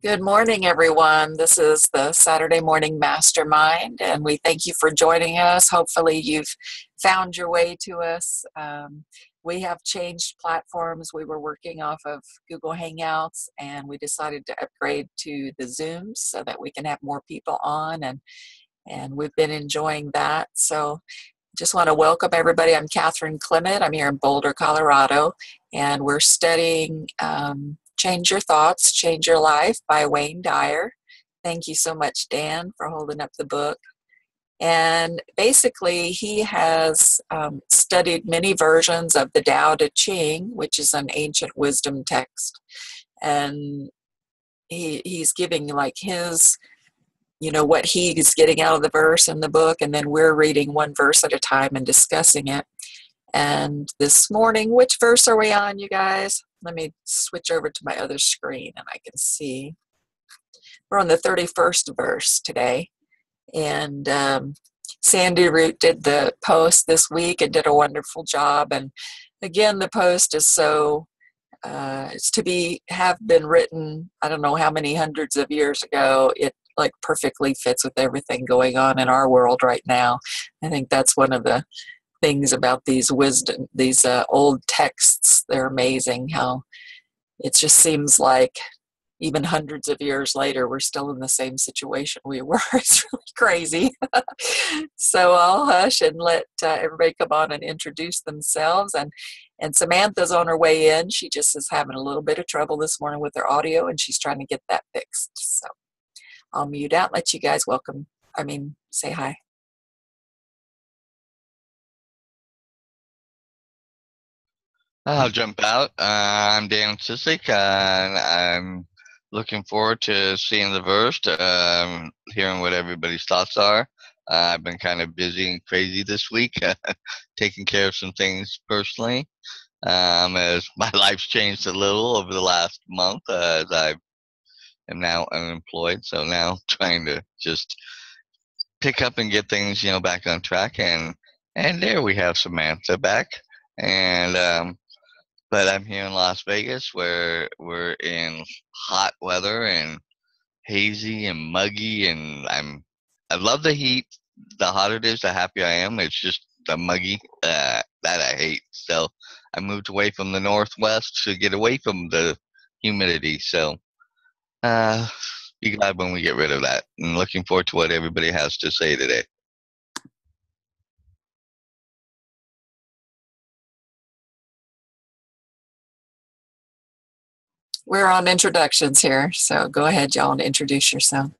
Good morning, everyone. This is the Saturday Morning Mastermind, and we thank you for joining us. Hopefully, you've found your way to us. We have changed platforms. We were working off of Google Hangouts, and we decided to upgrade to the Zooms so that we can have more people on, and we've been enjoying that. So, just want to welcome everybody. I'm Catherine Clement. I'm here in Boulder, Colorado, and we're studying Change Your Thoughts, Change Your Life by Wayne Dyer. Thank you so much, Dan, for holding up the book. And basically, he has studied many versions of the Tao Te Ching, which is an ancient wisdom text. And he's giving like his, what he's getting out of the verse in the book. And then we're reading one verse at a time and discussing it. And this morning, which verse are we on, you guys? Let me switch over to my other screen and I can see. We're on the 31st verse today. And Sandy Root did the post this week and did a wonderful job. And again, the post is so, it's have been written, I don't know how many hundreds of years ago. It like perfectly fits with everything going on in our world right now. I think that's one of the things about these old texts. They're amazing how it just seems like even hundreds of years later we're still in the same situation we were. It's really crazy. So I'll hush and let everybody come on and introduce themselves, and Samantha's on her way in. She just is having a little bit of trouble this morning with her audio, and she's trying to get that fixed. So I'll mute out, let you guys say hi. I'll jump out. I'm Dan Sisik, and I'm looking forward to seeing the verse, hearing what everybody's thoughts are. I've been kind of busy and crazy this week, taking care of some things personally, as my life's changed a little over the last month, as I am now unemployed. So now trying to just pick up and get things, back on track. And there we have Samantha back. And but I'm here in Las Vegas where we're in hot weather and hazy and muggy, and I love the heat. The hotter it is, the happier I am. It's just the muggy that I hate. So I moved away from the Northwest to get away from the humidity. So be glad when we get rid of that. And looking forward to what everybody has to say today. We're on introductions here, so go ahead, y'all, and introduce yourself.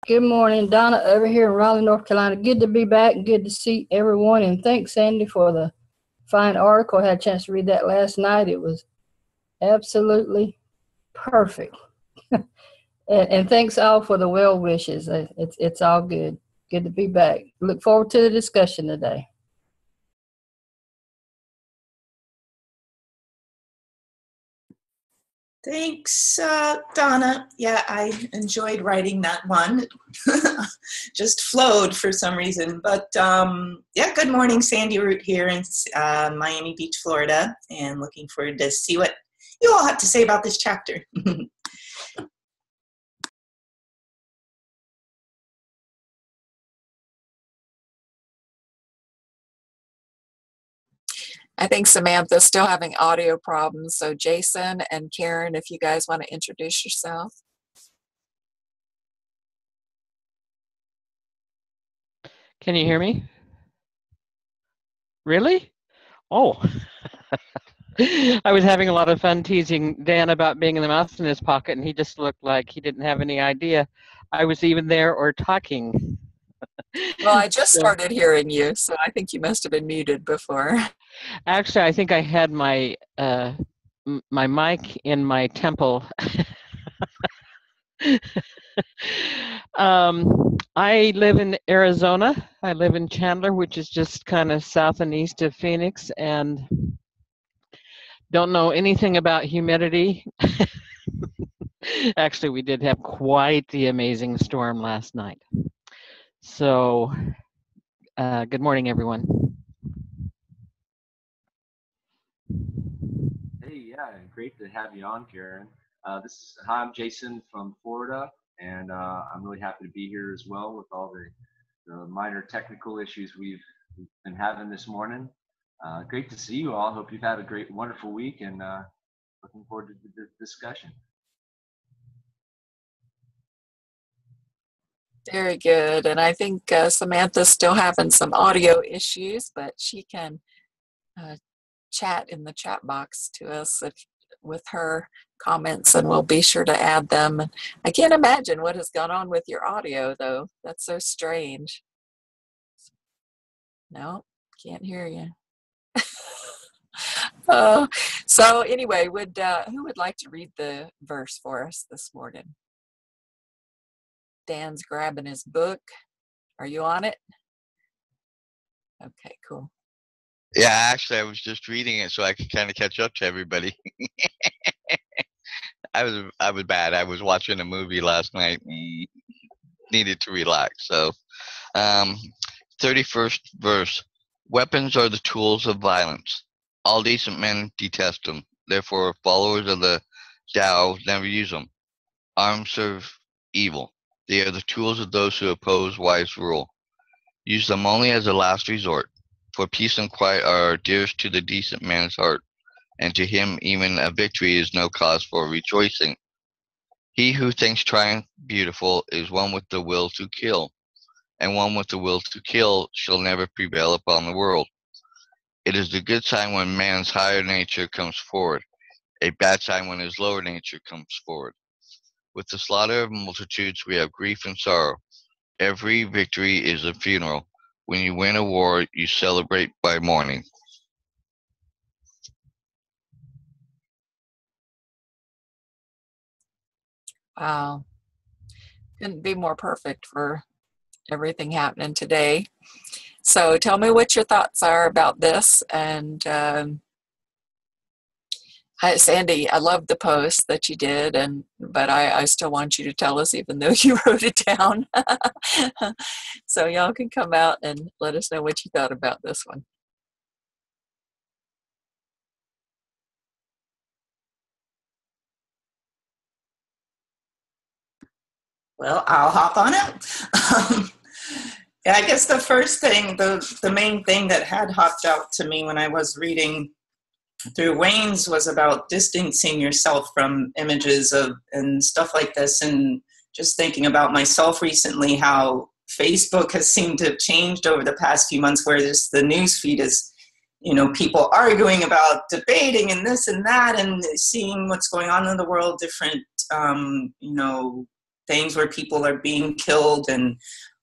Good morning, Donna, over here in Raleigh, North Carolina. Good to be back and good to see everyone. And thanks, Sandy, for the fine article. I had a chance to read that last night. It was absolutely perfect. and thanks all for the well wishes. It's all good. Good to be back. Look forward to the discussion today. Thanks, Donna. Yeah, I enjoyed writing that one. Just flowed for some reason. But yeah, good morning, Sandy Root here in Miami Beach, Florida, and looking forward to see what you all have to say about this chapter. I think Samantha's still having audio problems. So Jason and Karen, if you guys want to introduce yourself. Can you hear me? Really? Oh. I was having a lot of fun teasing Dan about being in the mouse in his pocket, and he just looked like he didn't have any idea I was even there or talking. Well, I just started hearing you, so I think you must have been muted before. Actually, I think I had my my mic in my temple. I live in Arizona. I live in Chandler, which is just kind of south and east of Phoenix, and don't know anything about humidity. Actually, we did have quite the amazing storm last night. So, good morning, everyone. Hey, yeah, great to have you on, Karen. Hi, I'm Jason from Florida, and I'm really happy to be here as well with all the minor technical issues we've been having this morning. Great to see you all. Hope you've had a great, wonderful week, and looking forward to the discussion. Very good. And I think Samantha's still having some audio issues, but she can chat in the chat box to us with her comments, and we'll be sure to add them. And I can't imagine what has gone on with your audio, though. That's so strange. No, can't hear you. So anyway, who would like to read the verse for us this morning? Dan's grabbing his book. Are you on it? Okay, cool. Yeah, actually, I was just reading it so I could kind of catch up to everybody. I was bad. I was watching a movie last night and needed to relax. So, 31st verse. Weapons are the tools of violence. All decent men detest them. Therefore, followers of the Tao never use them. Arms serve evil. They are the tools of those who oppose wise rule. Use them only as a last resort. For peace and quiet are dearest to the decent man's heart, and to him even a victory is no cause for rejoicing. He who thinks triumph beautiful is one with the will to kill, and one with the will to kill shall never prevail upon the world. It is a good sign when man's higher nature comes forward, a bad sign when his lower nature comes forward. With the slaughter of multitudes we have grief and sorrow. Every victory is a funeral. When you win a war, you celebrate by mourning. Wow. Couldn't be more perfect for everything happening today. So tell me what your thoughts are about this. And Sandy, I love the post that you did, but I still want you to tell us, even though you wrote it down. So y'all can come out and let us know what you thought about this one. Well, I'll hop on it. Yeah, I guess the first thing, the main thing that had hopped out to me when I was reading through Wayne's was about distancing yourself from images of and stuff like this, and just thinking about myself recently, how Facebook has seemed to have changed over the past few months, where just the news feed is, people arguing about debating and this and that, and seeing what's going on in the world, different, things where people are being killed. And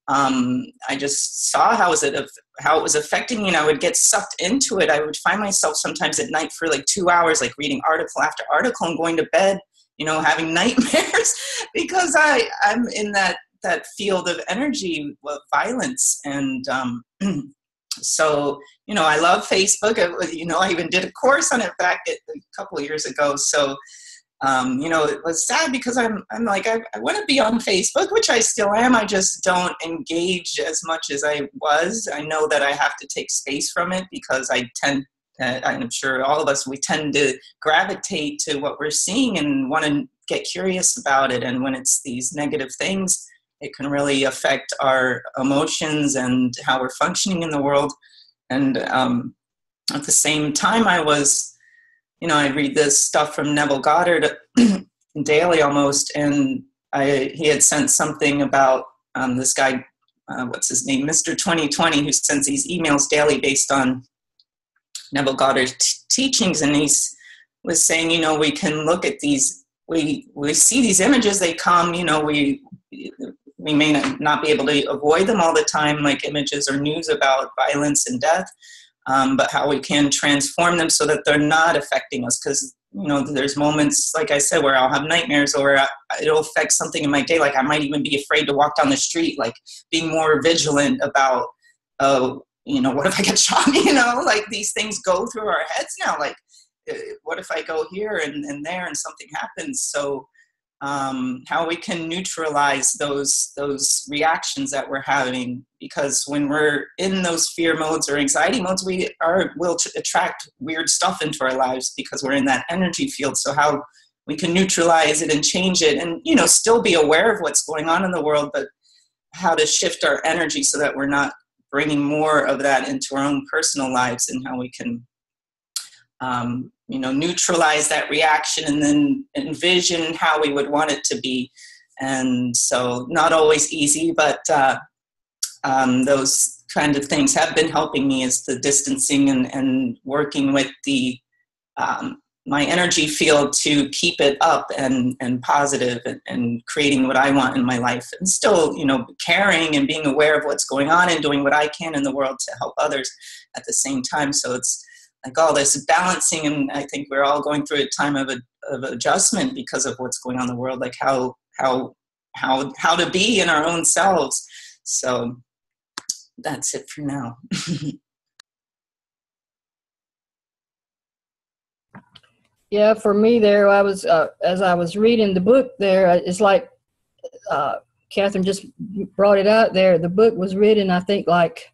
I just saw how it was affecting me, and I would get sucked into it. I would find myself sometimes at night for like 2 hours, like reading article after article and going to bed, having nightmares because I'm in that field of energy of violence. And so, I love Facebook. I even did a course on it back a couple of years ago. So, it was sad because I'm like, I want to be on Facebook, which I still am. I just don't engage as much as I was. I know that I have to take space from it because I'm sure all of us, we tend to gravitate to what we're seeing and want to get curious about it. And when it's these negative things, it can really affect our emotions and how we're functioning in the world. And at the same time, I I read this stuff from Neville Goddard daily almost, and he had sent something about this guy, what's his name, Mr. 2020, who sends these emails daily based on Neville Goddard's teachings, and he was saying, we can look at these, we see these images, they come, we may not be able to avoid them all the time, like images or news about violence and death, but how we can transform them so that they're not affecting us. Because, there's moments, like I said, where I'll have nightmares, or it'll affect something in my day. Like I might even be afraid to walk down the street, like being more vigilant about, what if I get shot? Like these things go through our heads now. Like, what if I go here and there and something happens? So how we can neutralize those reactions that we're having, because when we're in those fear modes or anxiety modes, will attract weird stuff into our lives because we're in that energy field. So how we can neutralize it and change it, and still be aware of what's going on in the world, but how to shift our energy so that we're not bringing more of that into our own personal lives, and how we can neutralize that reaction and then envision how we would want it to be. And so not always easy, but those kind of things have been helping me, is the distancing and working with the my energy field to keep it up and positive, and creating what I want in my life, and still caring and being aware of what's going on and doing what I can in the world to help others at the same time. So it's like all this balancing, and I think we're all going through a time of adjustment because of what's going on in the world, like how to be in our own selves. So that's it for now. Yeah, for me there, I was as I was reading the book there, it's like Catherine just brought it out there. The book was written, I think, like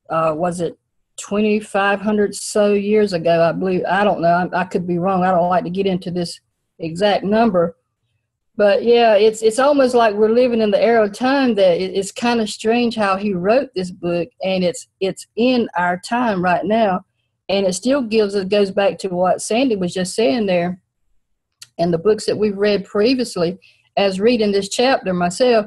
was it 2,500 so years ago, I believe. I don't know. I could be wrong. I don't like to get into this exact number. But yeah, it's almost like we're living in the era of time that it's kind of strange how he wrote this book, and it's in our time right now. And it still goes back to what Sandy was just saying there, and the books that we've read previously. As reading this chapter myself,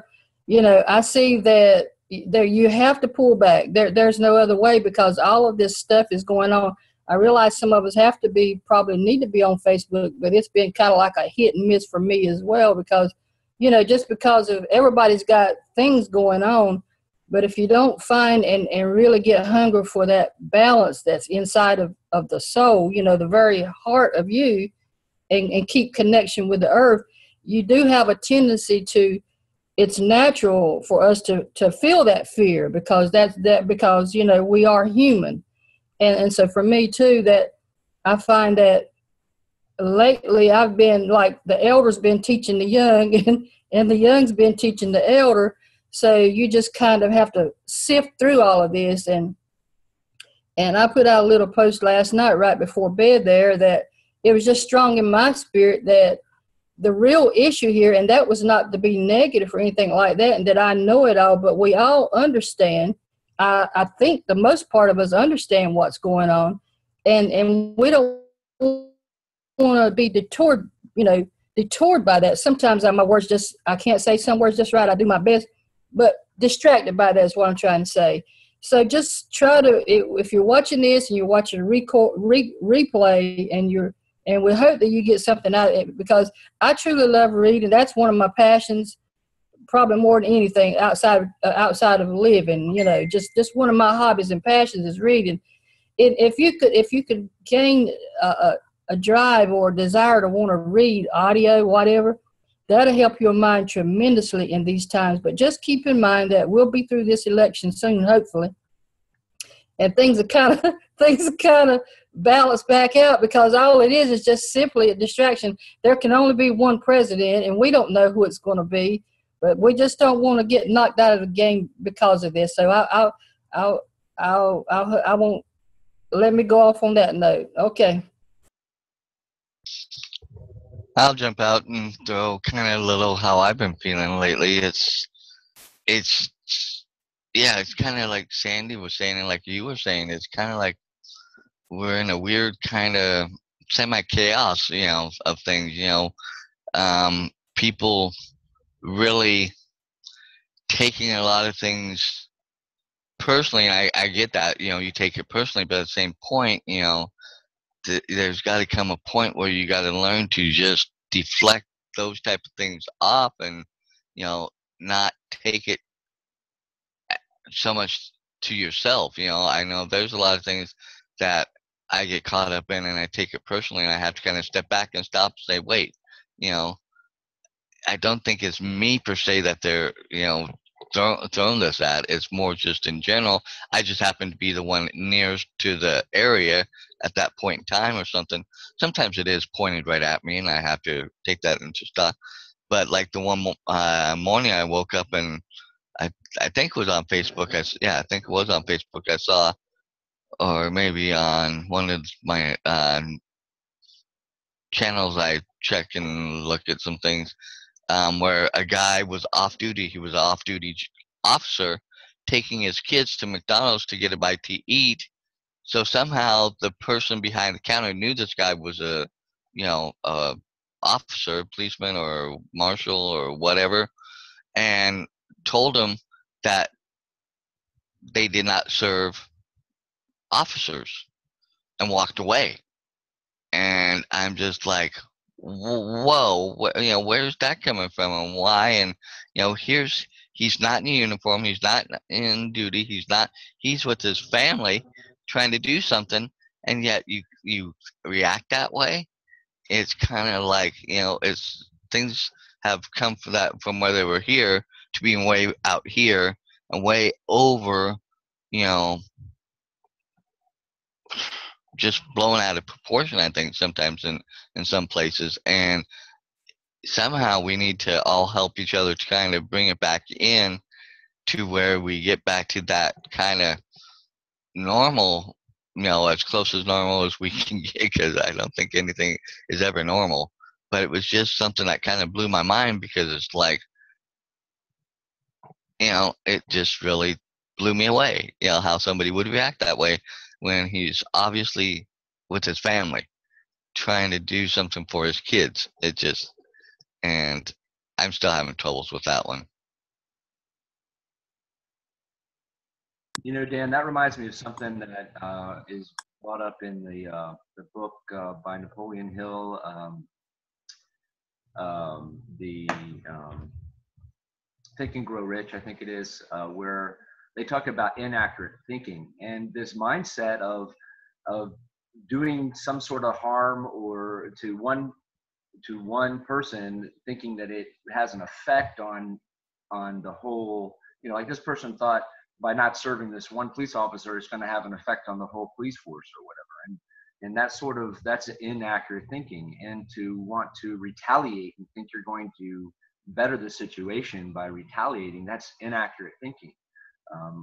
I see that there you have to pull back. There's no other way, because all of this stuff is going on. I realize some of us probably need to be on Facebook, but it's been kind of like a hit and miss for me as well, because, just because of everybody's got things going on. But if you don't find and really get hunger for that balance that's inside of the soul, the very heart of you, and keep connection with the earth, you do have a tendency to, it's natural for us to feel that fear, because because we are human. And so for me too, that I find that lately I've been like, the elder's been teaching the young, and the young's been teaching the elder. So you just kind of have to sift through all of this. And I put out a little post last night right before bed there, that it was just strong in my spirit that the real issue here, and that was not to be negative or anything like that, and that I know it all, but we all understand. I think the most part of us understand what's going on, and we don't want to be detoured by that. Sometimes my words I can't say some words just right. I do my best, but distracted by that is what I'm trying to say. So just try to, if you're watching this and you're watching a replay, and we hope that you get something out of it, because I truly love reading. That's one of my passions, probably more than anything outside of living. Just one of my hobbies and passions is reading. If you could gain a drive or a desire to want to read audio, whatever, that'll help your mind tremendously in these times. But just keep in mind that we'll be through this election soon, hopefully, and things are kind of balanced back out, because all it is just simply a distraction. There can only be one president, and we don't know who it's going to be, but we just don't want to get knocked out of the game because of this. So I won't, let me go off on that note. Okay. I'll jump out and throw kind of a little how I've been feeling lately. It's kind of like Sandy was saying, and like you were saying, it's kind of like we're in a weird kind of semi-chaos, of things, people really taking a lot of things personally. And I get that, you take it personally, but at the same point, there's got to come a point where you got to learn to just deflect those type of things off, and not take it so much to yourself. I know there's a lot of things that I get caught up in, and I take it personally, and I have to kind of step back and stop and say, wait, I don't think it's me per se that they're throwing this at. It's more just in general. I just happen to be the one nearest to the area at that point in time or something. Sometimes it is pointed right at me, and I have to take that into stock. But like the one morning I woke up, and I think it was on Facebook. I think it was on Facebook. I saw, or maybe on one of my channels I check and look at some things where a guy was off duty. He was an off-duty officer taking his kids to McDonald's to get a bite to eat. So somehow the person behind the counter knew this guy was a, a officer, policeman or marshal or whatever, and told him that they did not serve officers and walked away. And I'm just like, whoa, where's that coming from and why? And, he's not in uniform. He's not in duty. He's with his family trying to do something. And yet you react that way. It's kind of like, it's things have come from where they were here to being way out here and way over, you know, just blown out of proportion, I think, sometimes in some places. And somehow we need to all help each other to kind of bring it back in to where we get back to that kind of normal, as close as normal as we can get, because I don't think anything is ever normal. But it was just something that kind of blew my mind, because it's like, it just really blew me away, how somebody would react that way when he's obviously with his family trying to do something for his kids. And I'm still having troubles with that one. Dan, that reminds me of something that is brought up in the book by Napoleon Hill, the Think and Grow Rich, I think it is, where they talk about inaccurate thinking and this mindset of doing some sort of harm or to one person, thinking that it has an effect on the whole. Like this person thought by not serving this one police officer, it's going to have an effect on the whole police force or whatever. And that's inaccurate thinking. And to want to retaliate and think you're going to better the situation by retaliating, that's inaccurate thinking.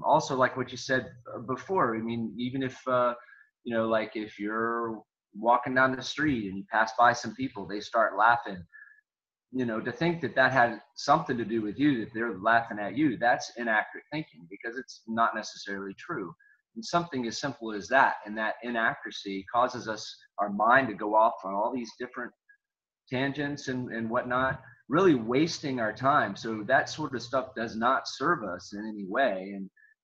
Also, like what you said before, I mean, even if, like if you're walking down the street and you pass by some people, they start laughing, to think that had something to do with you, that they're laughing at you, that's inaccurate thinking, because it's not necessarily true. And something as simple as that, and that inaccuracy causes our mind to go off on all these different tangents and whatnot, really wasting our time. So that sort of stuff does not serve us in any way,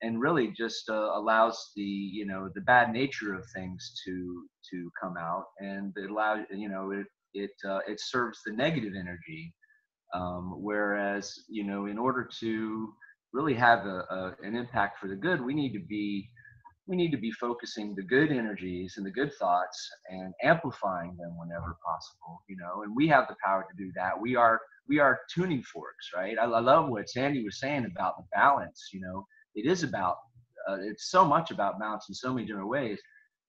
and really just allows the bad nature of things to come out, and it allows it serves the negative energy. Whereas in order to really have an impact for the good, we need to be focusing the good energies and the good thoughts and amplifying them whenever possible, and we have the power to do that. We are tuning forks, right? I love what Sandy was saying about the balance. It is about, it's so much about balance in so many different ways.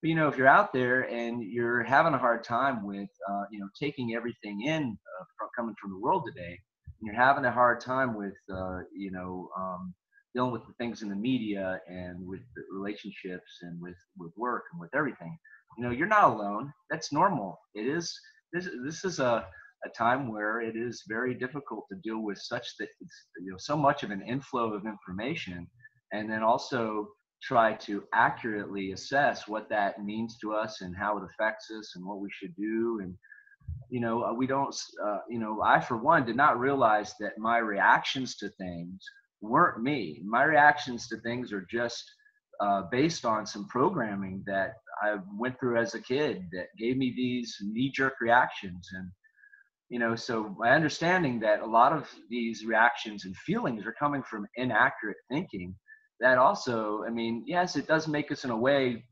But, if you're out there and you're having a hard time with, taking everything in coming from the world today, and you're having a hard time with, dealing with the things in the media and with the relationships and with work and with everything, you're not alone. That's normal. It is. This is a time where it is very difficult to deal with so much of an inflow of information, and then also try to accurately assess what that means to us and how it affects us and what we should do. And we don't, I for one did not realize that my reactions to things weren't me. My reactions to things are just based on some programming that I went through as a kid that gave me these knee-jerk reactions. And so my understanding that a lot of these reactions and feelings are coming from inaccurate thinking, that also, I mean, yes, it does make us in a way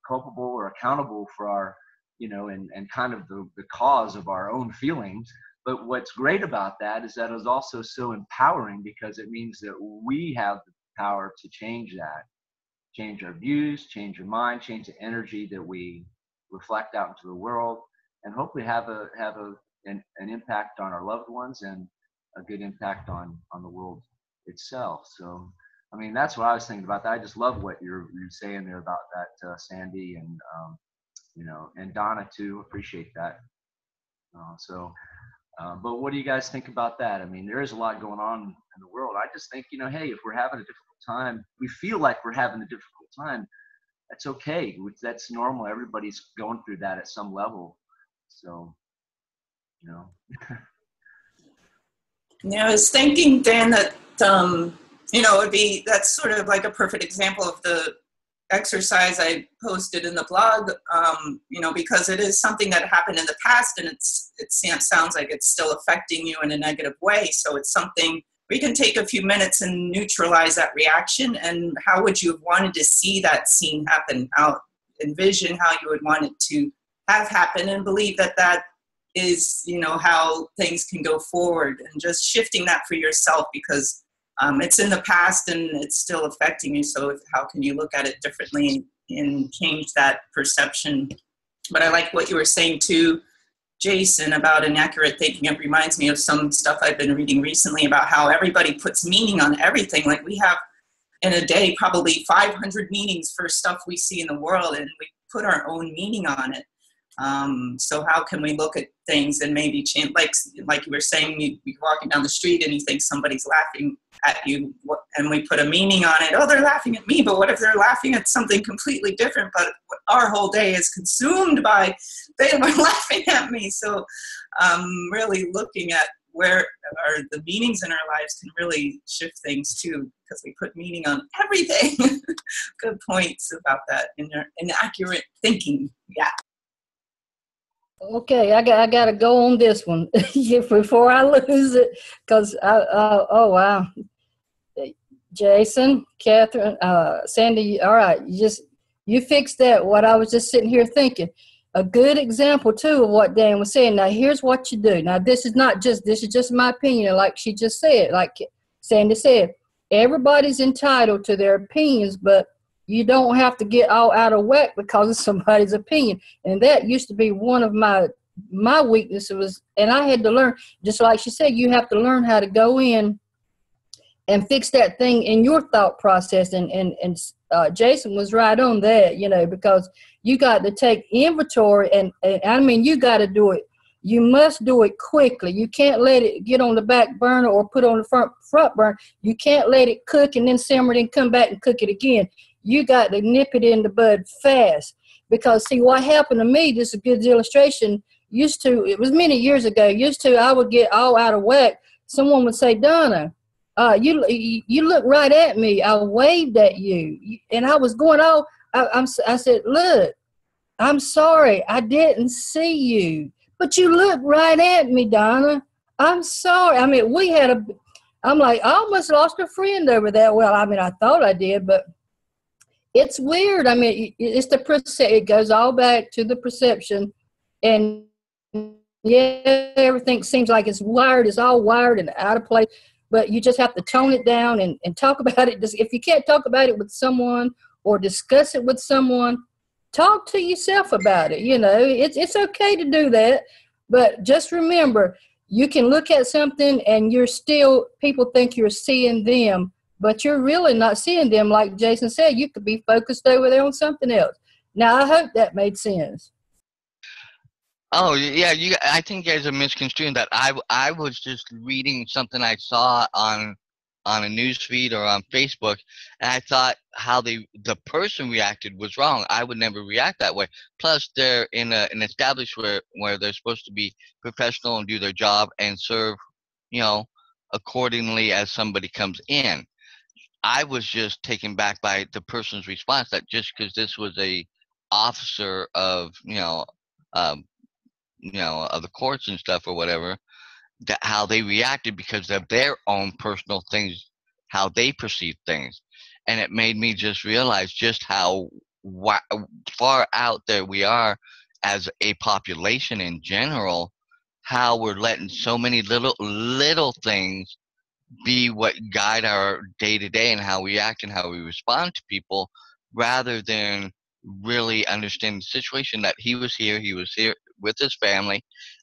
culpable or accountable for our, and kind of the cause of our own feelings. But what's great about that is that it's also so empowering, because it means that we have the power to change that, change our views, change our mind, change the energy that we reflect out into the world, and hopefully have an impact on our loved ones and a good impact on the world itself. So, I mean, that's what I was thinking about that. I just love what you're saying there about that, Sandy, and and Donna too. Appreciate that. But what do you guys think about that? I mean, there is a lot going on in the world. I just think, hey, if we're having a difficult time, we feel like we're having a difficult time, that's okay. That's normal. Everybody's going through that at some level. So, I was thinking, Dan, that, that's sort of like a perfect example of the exercise I posted in the blog, because it is something that happened in the past, and it sounds like it's still affecting you in a negative way. So it's something we can take a few minutes and neutralize that reaction. And how would you have wanted to see that scene happen? Envision how you would want it to have happen, and believe that is, how things can go forward, and just shifting that for yourself, because it's in the past and it's still affecting you. So how can you look at it differently and change that perception? But I like what you were saying too, Jason, about inaccurate thinking. It reminds me of some stuff I've been reading recently about how everybody puts meaning on everything. Like, we have in a day probably 500 meanings for stuff we see in the world, and we put our own meaning on it. So how can we look at things and maybe change, like you were saying, you're walking down the street and you think somebody's laughing at you, and we put a meaning on it. Oh, they're laughing at me, but what if they're laughing at something completely different? But our whole day is consumed by, they were laughing at me. So really looking at where are the meanings in our lives can really shift things too, because we put meaning on everything. Good points about that inaccurate thinking. Yeah. Okay, I got to go on this one before I lose it, because oh wow, Jason, Catherine, Sandy, all right, you fixed that. What I was just sitting here thinking, a good example too of what Dan was saying. Now here's what you do. Now this is just my opinion, like she just said, like Sandy said, everybody's entitled to their opinions, but you don't have to get all out of whack because of somebody's opinion. And that used to be one of my weaknesses, and I had to learn, just like she said, you have to learn how to go in and fix that thing in your thought process. And Jason was right on that, because you got to take inventory, and I mean, you got to do it. You must do it quickly. You can't let it get on the back burner or put on the front burner. You can't let it cook and then simmer it and come back and cook it again. You got to nip it in the bud fast, because see what happened to me, this is a good illustration. It was many years ago, I would get all out of whack. Someone would say, Donna, you look right at me. I waved at you. And I was going, I said, look, I'm sorry. I didn't see you, but you looked right at me, Donna. I'm sorry. I mean, I'm like, I almost lost a friend over that. Well, I mean, I thought I did, but it's weird. I mean, it goes all back to the perception, and yeah, everything seems like it's all wired and out of place, but you just have to tone it down and talk about it. If you can't talk about it with someone or discuss it with someone, talk to yourself about it. It's okay to do that, but just remember, you can look at something and people think you're seeing them, but you're really not seeing them. Like Jason said, you could be focused over there on something else. Now, I hope that made sense. Oh yeah, I think you guys are misconstruing that. I was just reading something I saw on a news feed or on Facebook, and I thought how the person reacted was wrong. I would never react that way. Plus, they're in an establishment where they're supposed to be professional and do their job and serve, accordingly as somebody comes in. I was just taken back by the person's response that just because this was a officer of um, of the courts and stuff or whatever, that how they reacted because of their own personal things, how they perceive things, and it made me just realize just how far out there we are as a population in general, how we're letting so many little things be what guide our day to day and how we act and how we respond to people, rather than really understand the situation that he was here with his family,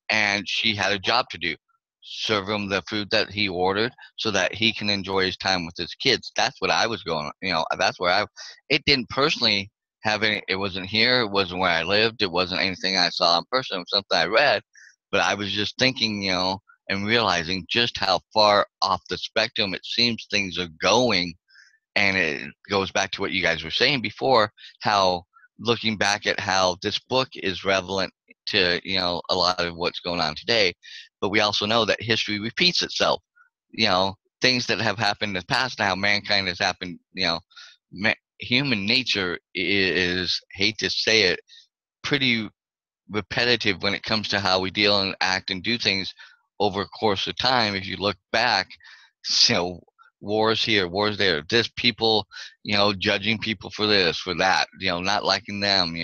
and she had a job to do, serve him the food that he ordered so that he can enjoy his time with his kids. That's what I was going, that's where it didn't personally have any, it wasn't here, it wasn't where I lived, it wasn't anything I saw in person, it was something I read, But I was just thinking, and realizing just how far off the spectrum it seems things are going. And it goes back to what you guys were saying before, how looking back at how this book is relevant to, a lot of what's going on today. But we also know that history repeats itself. Things that have happened in the past, now mankind has happened, human nature is, hate to say it, pretty repetitive when it comes to how we deal and act and do things over a course of time. If you look back, wars here, wars there, this people, judging people for this, for that, not liking them,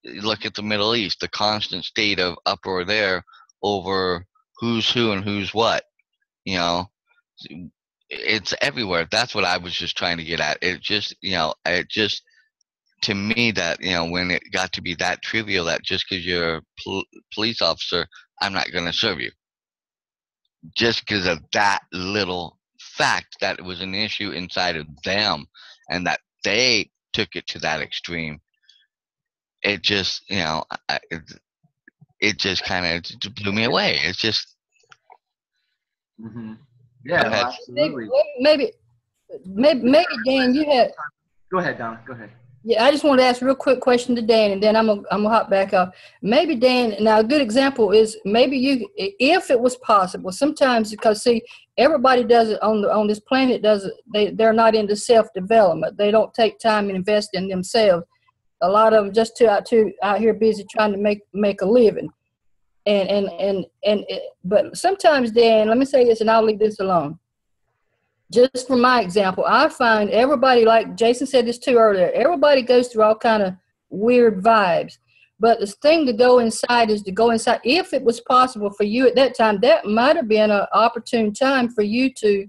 look at the Middle East, the constant state of uproar there over who's who and who's what, it's everywhere. That's what I was just trying to get at. It just, to me, that, when it got to be that trivial, that just because you're a police officer, I'm not going to serve you. Just because of that little fact that it was an issue inside of them and that they took it to that extreme. It just, it just kind of blew me away. It's just. Mm-hmm. Yeah, well, absolutely. Maybe, Dan, you had. Go ahead, Donna. Go ahead. Yeah, I just want to ask a real quick question to Dan, and then I'm gonna hop back up. Maybe Dan, now a good example is maybe you, if it was possible, sometimes, because see, everybody does it on this planet, does it, they're not into self-development. They don't take time and invest in themselves. A lot of them just out here busy trying to make a living. But sometimes, Dan, let me say this, and I'll leave this alone. Just for my example, I find everybody, like Jason said this too earlier, everybody goes through all kind of weird vibes. But the thing to go inside is to go inside. If it was possible for you at that time, that might have been an opportune time for you to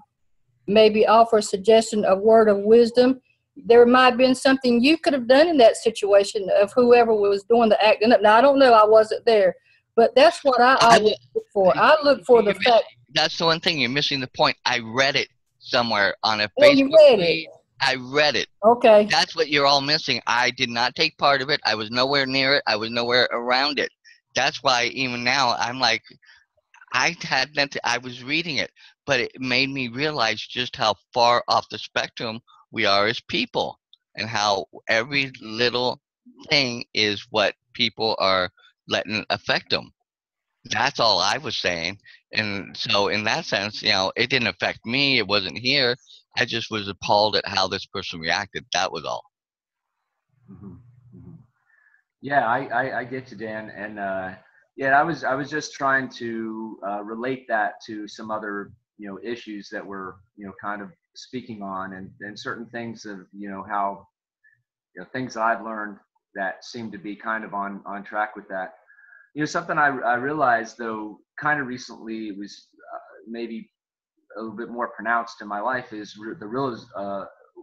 maybe offer a suggestion, a word of wisdom. There might have been something you could have done in that situation of whoever was doing the acting up. Now, I don't know. I wasn't there. But that's what I always look for. I look for the fact. That's the one thing. You're missing the point. I read it somewhere on a Facebook feed. I read it. Okay. That's what you're all missing. I did not take part of it. I was nowhere near it. I was nowhere around it. That's why even now I'm like, I was reading it, but it made me realize just how far off the spectrum we are as people, and how every little thing is what people are letting affect them. That's all I was saying. And so in that sense, it didn't affect me. It wasn't here. I just was appalled at how this person reacted. That was all. Mm-hmm. Mm-hmm. Yeah, I get you, Dan. And yeah, I was just trying to relate that to some other, issues that we're, kind of speaking on, and certain things of, how, things that I've learned that seem to be kind of on track with that. Something I realized, though, kind of recently, was maybe a little bit more pronounced in my life, is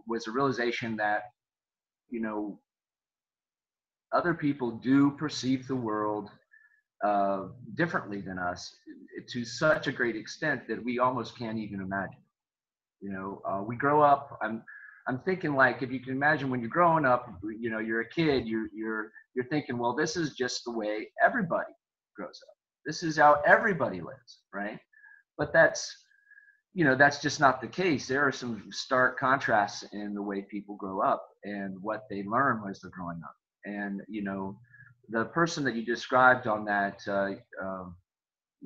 was a realization that, other people do perceive the world differently than us, to such a great extent that we almost can't even imagine. We grow up. I'm thinking, like, if you can imagine when you're growing up, you're a kid, you're thinking, well, this is just the way everybody grows up. This is how everybody lives, right? But that's just not the case. There are some stark contrasts in the way people grow up and what they learn as they're growing up. And, the person that you described on that,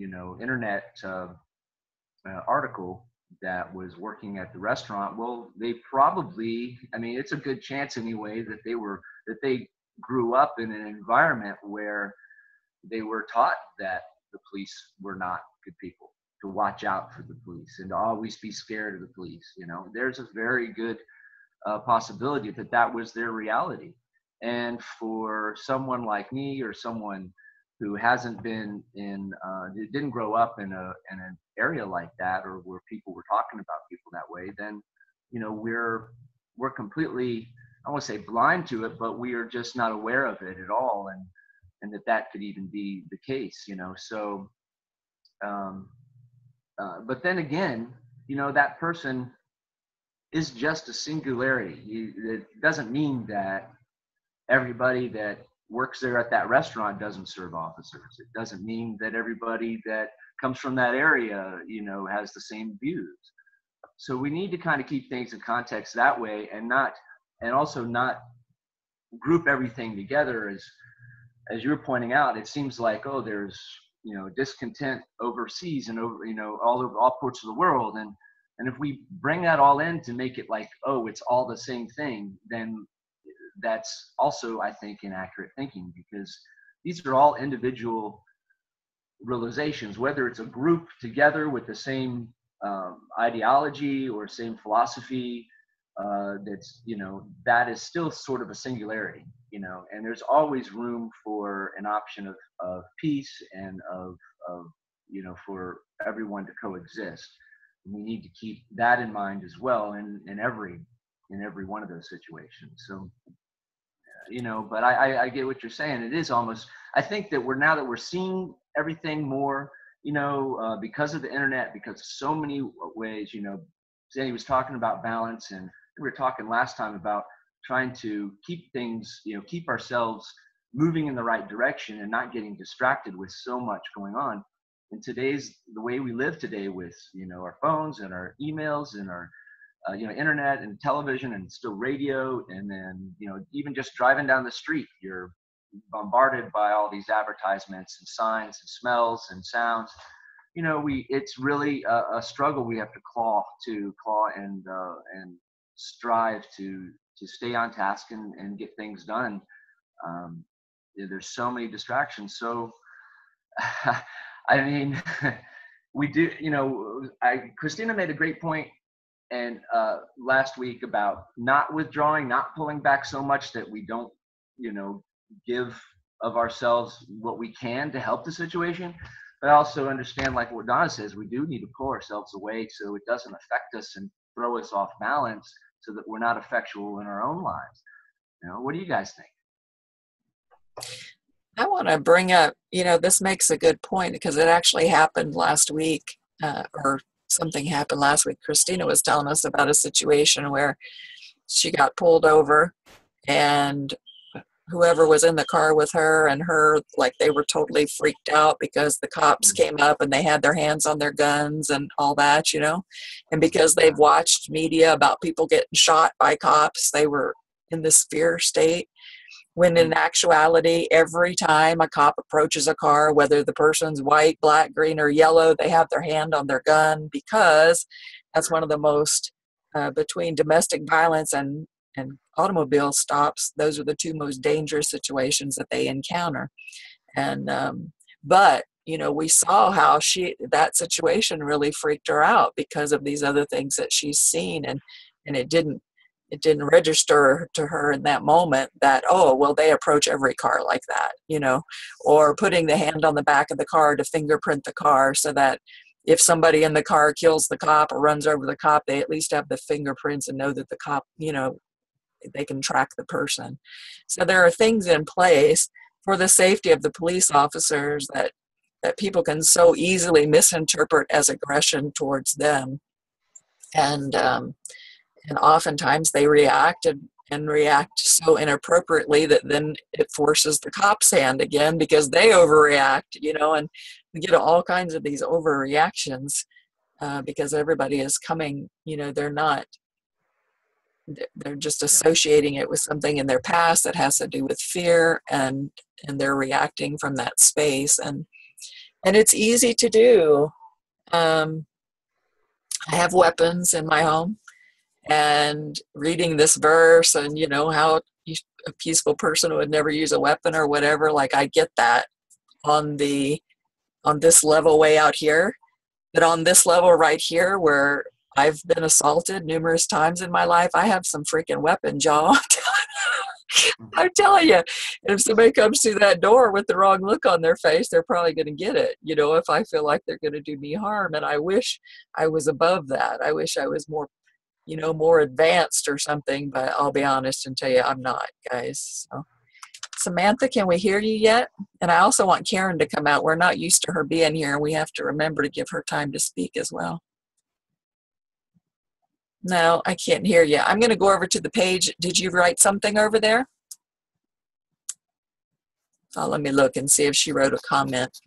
internet article, that was working at the restaurant, well, they probably, it's a good chance anyway that they grew up in an environment where they were taught that the police were not good people, to watch out for the police and to always be scared of the police. There's a very good possibility that was their reality. And for someone like me, or someone who hasn't been didn't grow up in an area like that, or where people were talking about people that way, then, we're completely, I won't say blind to it, but we are just not aware of it at all. And that could even be the case, so, but then again, that person is just a singularity. It doesn't mean that everybody that, works there at that restaurant doesn't serve officers. It doesn't mean that everybody that comes from that area, you know, has the same views. So we need to kind of keep things in context that way, and also not group everything together. As you were pointing out, it seems like, oh, there's, you know, discontent overseas and over, you know, all parts of the world. And if we bring that all in to make it like, oh, it's all the same thing, then that's also, I think, inaccurate thinking, because these are all individual realizations, whether it's a group together with the same ideology or same philosophy, that's, you know, that is still sort of a singularity, you know, and there's always room for an option of peace and of, you know, for everyone to coexist. And we need to keep that in mind as well in every one of those situations. So, you know, but I get what you're saying. It is almost, I think that now that we're seeing everything more, you know, because of the internet, because of so many ways, you know, Sandy was talking about balance, and we were talking last time about trying to keep things, you know, keep ourselves moving in the right direction and not getting distracted with so much going on. And the way we live today with, you know, our phones and our emails and our, you know, internet and television and still radio. And then, you know, even just driving down the street, you're bombarded by all these advertisements and signs and smells and sounds. You know, it's really a struggle. We have to claw and strive to stay on task and get things done. There's so many distractions. So, I mean, we do, you know, Christina made a great point and last week about not withdrawing, not pulling back so much that we don't, you know, give of ourselves what we can to help the situation. But I also understand, like what Donna says, we do need to pull ourselves away so it doesn't affect us and throw us off balance, so that we're not effectual in our own lives. You know, what do you guys think? I want to bring up, you know, this makes a good point, because it actually happened last week, or something happened last week. Christina was telling us about a situation where she got pulled over, and whoever was in the car with her and her, like, they were totally freaked out because the cops came up and they had their hands on their guns and all that, you know, and because they've watched media about people getting shot by cops, they were in this fear state. When in actuality, every time a cop approaches a car, whether the person's white, black, green, or yellow, they have their hand on their gun, because that's one of the most, between domestic violence and automobile stops, those are the two most dangerous situations that they encounter. And but, you know, we saw how that situation really freaked her out because of these other things that she's seen, and it didn't register to her in that moment that, oh, well, they approach every car like that, you know, or putting the hand on the back of the car to fingerprint the car, so that if somebody in the car kills the cop or runs over the cop, they at least have the fingerprints and know that the cop, you know, they can track the person. So there are things in place for the safety of the police officers that people can so easily misinterpret as aggression towards them. And oftentimes they react so inappropriately that then it forces the cop's hand again, because they overreact, you know, and we get all kinds of these overreactions because everybody is coming, you know, they're just associating it with something in their past that has to do with fear, and they're reacting from that space, and it's easy to do. I have weapons in my home, and reading this verse, and you know how a peaceful person would never use a weapon or whatever, like, I get that on this level way out here, but on this level right here, where I've been assaulted numerous times in my life, I have some freaking weapons, y'all. I'm telling you, if somebody comes through that door with the wrong look on their face, they're probably going to get it, you know, if I feel like they're going to do me harm. And I wish I was above that. I wish I was more, you know, more advanced or something, but I'll be honest and tell you I'm not, guys. So, Samantha, can we hear you yet? And I also want Karen to come out. We're not used to her being here, and we have to remember to give her time to speak as well. No, I can't hear you. I'm going to go over to the page. Did you write something over there? Let me look and see if she wrote a comment.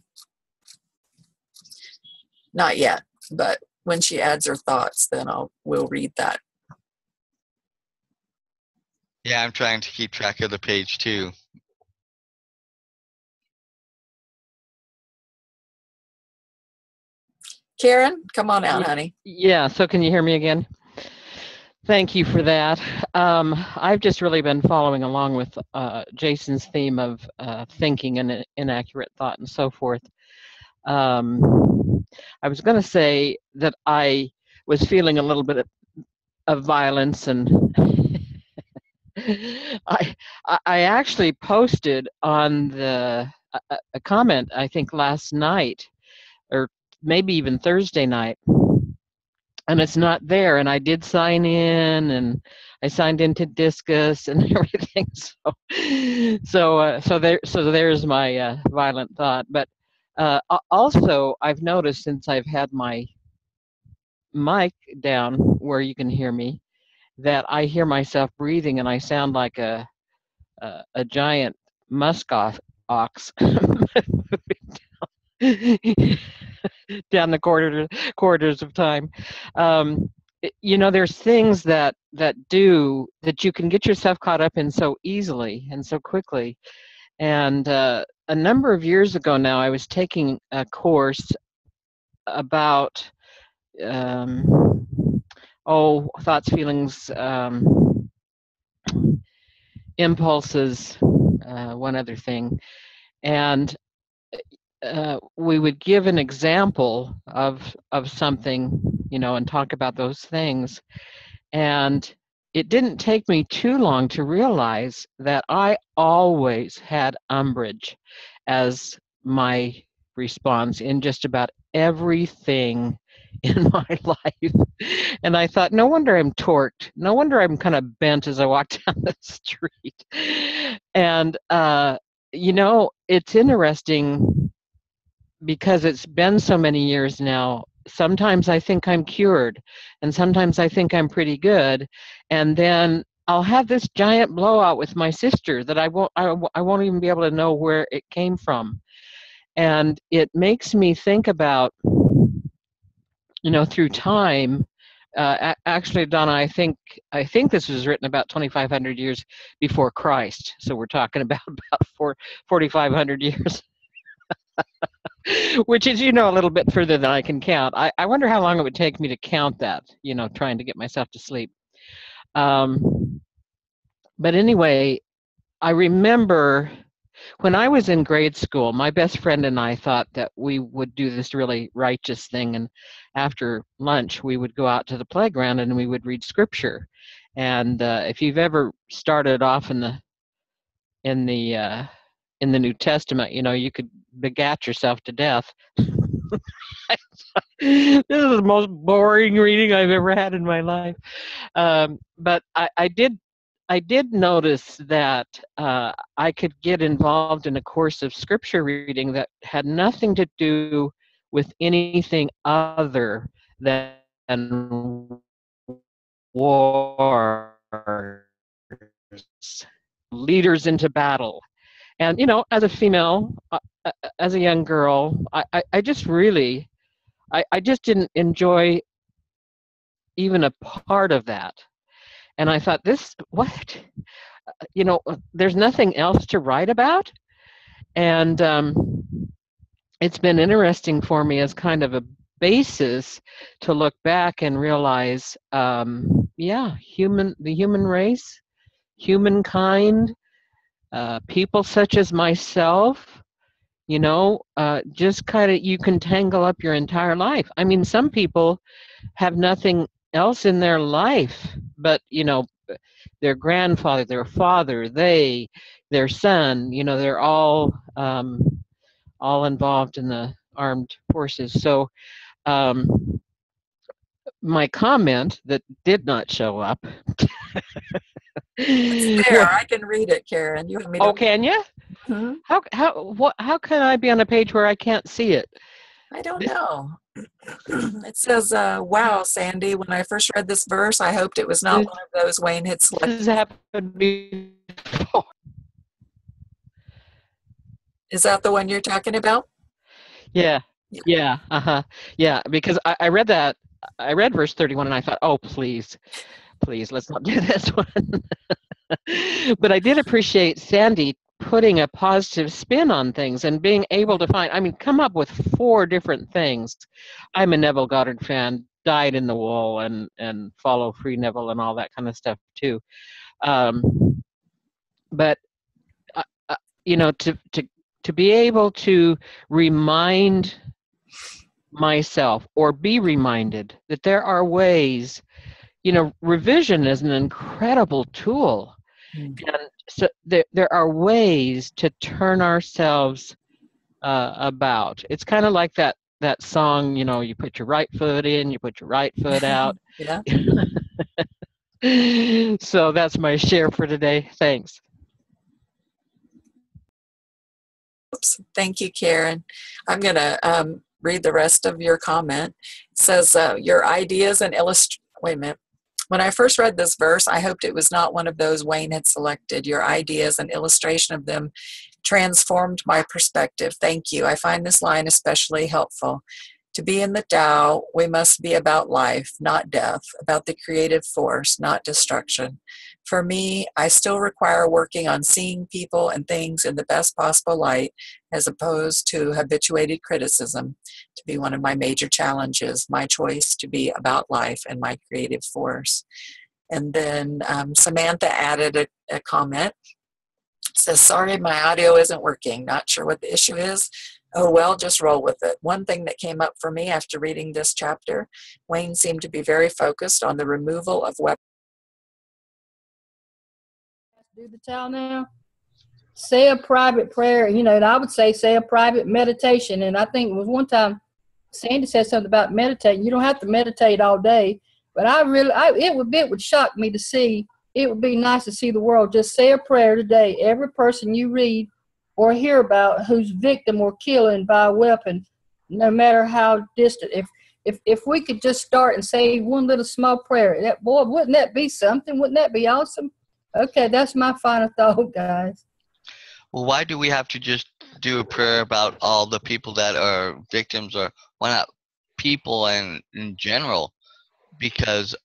Not yet, but when she adds her thoughts, then we'll read that. Yeah, I'm trying to keep track of the page too. Karen, come on out, honey. Yeah, so can you hear me again? Thank you for that. I've just really been following along with Jason's theme of thinking and inaccurate thought and so forth. I was going to say that I was feeling a little bit of violence, and I actually posted on a comment, I think last night, or maybe even Thursday night, and it's not there. And I did sign in, and I signed into Discus and everything. So there's my violent thought. But also, I've noticed since I've had my mic down where you can hear me, that I hear myself breathing, and I sound like a giant musk ox down the corridors of time. There's things that you can get yourself caught up in so easily and so quickly. And a number of years ago now, I was taking a course about thoughts, feelings, impulses, one other thing. And we would give an example of something, and talk about those things. And it didn't take me too long to realize that I always had umbrage as my response in just about everything in my life. And I thought, no wonder I'm torqued. No wonder I'm kind of bent as I walk down the street. And, it's interesting because it's been so many years now. Sometimes I think I'm cured, and sometimes I think I'm pretty good. And then I'll have this giant blowout with my sister that I won't even be able to know where it came from. And it makes me think about, through time. Actually, Donna, I think this was written about 2,500 years before Christ. So we're talking about 4,500 years, which is, a little bit further than I can count. I wonder how long it would take me to count that, trying to get myself to sleep. But anyway, I remember when I was in grade school, my best friend and I thought that we would do this really righteous thing, and after lunch we would go out to the playground and we would read scripture. And if you've ever started off in the New Testament, you could begat yourself to death. This is the most boring reading I've ever had in my life. But I did notice that I could get involved in a course of scripture reading that had nothing to do with anything other than wars, leaders into battle. And, as a female, as a young girl, I just really, I just didn't enjoy even a part of that. And I thought, what? There's nothing else to write about. And it's been interesting for me as kind of a basis to look back and realize, the human race, humankind, people such as myself, just kind of, you can tangle up your entire life. I mean, some people have nothing else in their life but, their grandfather, their father, their son, they're all involved in the armed forces. So my comment that did not show up. It's there. I can read it, Karen. You want me to? Oh, can you? Hmm? How can I be on a page where I can't see it? I don't know. It says, wow, Sandy, when I first read this verse, I hoped it was not one of those Wayne had selected. This has happened before. Is that the one you're talking about? Yeah. Yeah. Uh-huh. Yeah. Because I read that. I read verse 31 and I thought, oh, please, let's not do this one. But I did appreciate Sandy putting a positive spin on things and being able to come up with 4 different things. I'm a Neville Goddard fan, dyed in the wool, and follow Free Neville and all that kind of stuff too. But to be able to remind myself or be reminded that there are ways, revision is an incredible tool. And so there are ways to turn ourselves about. It's kind of like that song, you put your right foot in, you put your right foot out. Yeah. So that's my share for today. Thanks. Oops. Thank you, Karen. I'm going to read the rest of your comment. It says, your ideas and wait a minute. When I first read this verse, I hoped it was not one of those Wayne had selected. Your ideas and illustration of them transformed my perspective. Thank you. I find this line especially helpful. To be in the Tao, we must be about life, not death, about the creative force, not destruction. For me, I still require working on seeing people and things in the best possible light, as opposed to habituated criticism, to be one of my major challenges, my choice to be about life and my creative force. And then Samantha added a comment. It says, sorry, my audio isn't working. Not sure what the issue is. Oh, well, just roll with it. One thing that came up for me after reading this chapter, Wayne seemed to be very focused on the removal of weapons. Do the Tao now? Say a private prayer, and I would say a private meditation. And I think it was one time Sandy said something about meditating. You don't have to meditate all day, but it would shock me to see. It would be nice to see the world just say a prayer today. Every person you read or hear about who's victim or killed by a weapon, no matter how distant. If we could just start and say one little small prayer, wouldn't that be something? Wouldn't that be awesome? Okay, that's my final thought, guys. Well, why do we have to just do a prayer about all the people that are victims, or why not people and in general? Because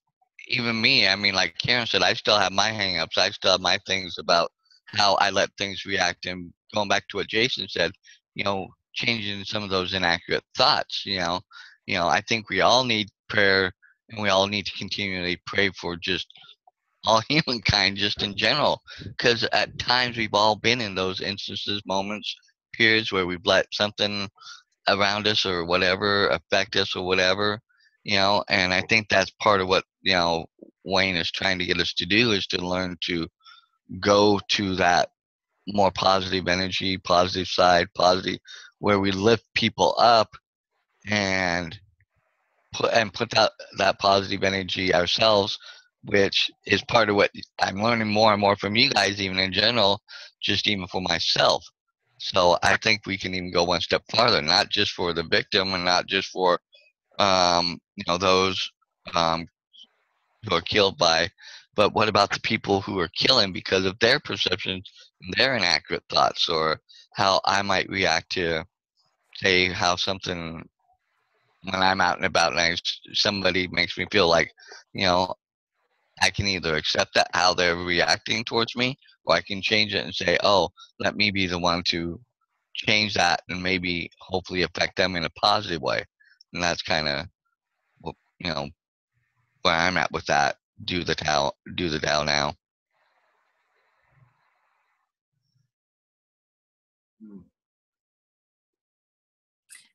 even me, like Karen said, I still have my hang-ups. I still have my things about how I let things react. And going back to what Jason said, changing some of those inaccurate thoughts, I think we all need prayer, and we all need to continually pray for just all humankind, just in general, because at times we've all been in those instances, moments, periods where we've let something around us or whatever affect us or whatever, and I think that's part of what Wayne is trying to get us to do, is to learn to go to that more positive energy, positive side, positive, where we lift people up and put that positive energy ourselves, which is part of what I'm learning more and more from you guys, even in general, just even for myself. So I think we can even go one step farther, not just for the victim and not just for those who are killed by, but what about the people who are killing because of their perceptions, their inaccurate thoughts, or how I might react to, say, how something, when I'm out and about and somebody makes me feel like, I can either accept that, how they're reacting towards me, or I can change it and say, oh, let me be the one to change that and maybe hopefully affect them in a positive way. And that's kind of, where I'm at with that. Do the Tao now.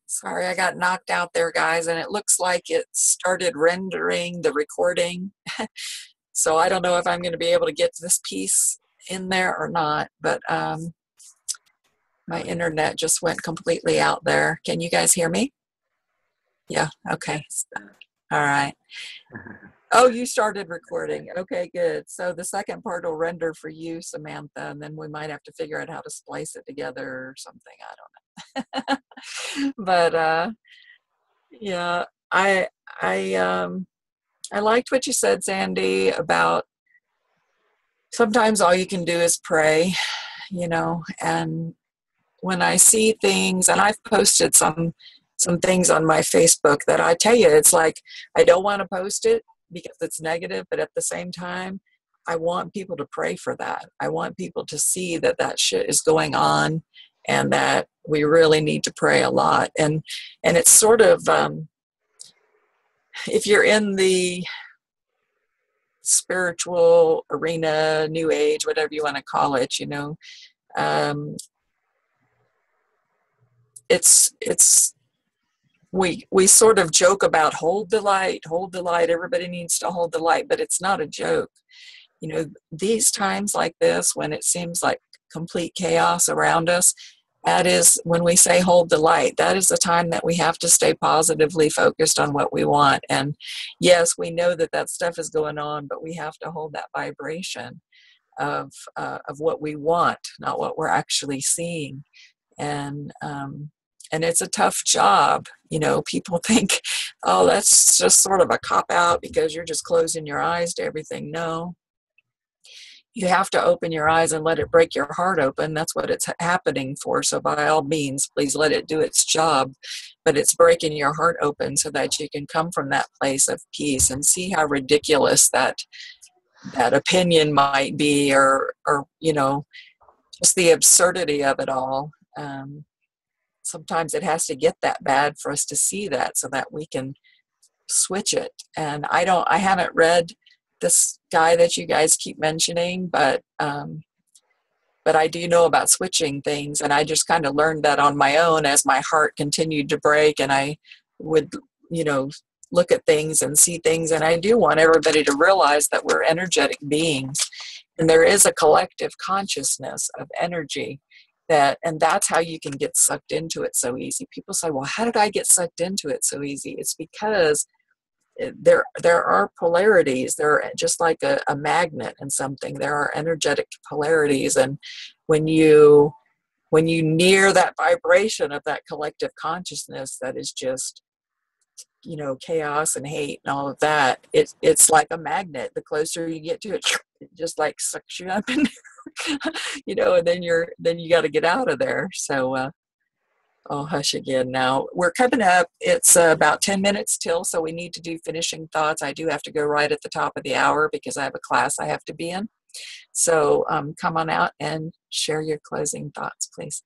Sorry, I got knocked out there, guys, and it looks like it started rendering the recording. So I don't know if I'm going to be able to get this piece in there or not, but my internet just went completely out there. Can you guys hear me? Yeah, okay. All right. Oh, you started recording. Okay, good. So the second part will render for you, Samantha, and then we might have to figure out how to splice it together or something. I don't know. But yeah, I liked what you said, Sandy, about sometimes all you can do is pray, and when I see things, and I've posted some things on my Facebook that I tell you, it's like I don't want to post it because it's negative, but at the same time, I want people to pray for that. I want people to see that that shit is going on, and that we really need to pray a lot. And it's sort of, if you're in the spiritual arena, new age, whatever you want to call it, you know, it's we sort of joke about hold the light, everybody needs to hold the light, but it's not a joke. You know, these times like this, when it seems like complete chaos around us, that is when we say hold the light. That is the time that we have to stay positively focused on what we want. And yes, we know that that stuff is going on, but we have to hold that vibration of what we want, not what we're actually seeing. And it's a tough job. You know, people think, oh, that's just sort of a cop out because you're just closing your eyes to everything. No, you have to open your eyes and let it break your heart open. That's what it's happening for. So by all means, please let it do its job. But it's breaking your heart open so that you can come from that place of peace and see how ridiculous that opinion might be, or you know, just the absurdity of it all. Sometimes it has to get that bad for us to see that, so that we can switch it. And I haven't read this guy that you guys keep mentioning, but I do know about switching things, and I just kind of learned that on my own as my heart continued to break, and I would, you know, look at things and see things. And I do want everybody to realize that we're energetic beings, and there is a collective consciousness of energy, and that's how you can get sucked into it so easy. People say, well, how did I get sucked into it so easy? It's because there are polarities. They're just like a magnet and something. There are energetic polarities, and when you near that vibration of that collective consciousness that is just, you know, chaos and hate and all of that, it's like a magnet. The closer you get to it, it just like sucks you up in there, you know, and then you got to get out of there. So I'll hush again now. We're coming up. It's about 10 minutes till, so we need to do finishing thoughts. I do have to go right at the top of the hour because I have a class I have to be in. So come on out and share your closing thoughts, please.